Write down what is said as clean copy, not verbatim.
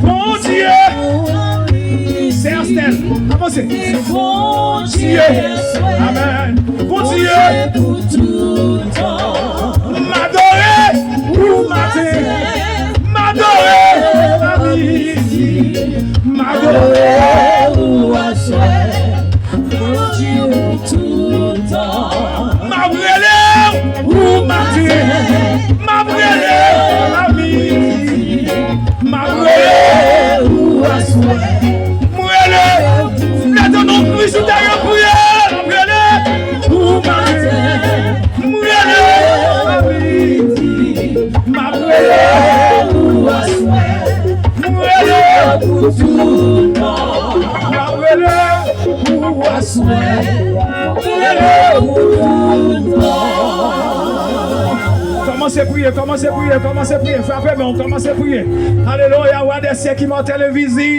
Bon Dieu. C'est Astel. Avancez. Bon Dieu. Amen. Bon Dieu. M'adorer pour matin. M'adorer à midi. M'adorer pour assoir. Bon Dieu tout le temps. M'adorer pour matin. M'adorer à midi. M'adorer pour assoir. Maintenant, nous sommes derrière prière. Pour matin. Commencez à prier, commencez à prier, commencez à prier. Frappez, mais on commence à prier. Alléluia, roi des siècles qui m'ont télévisé.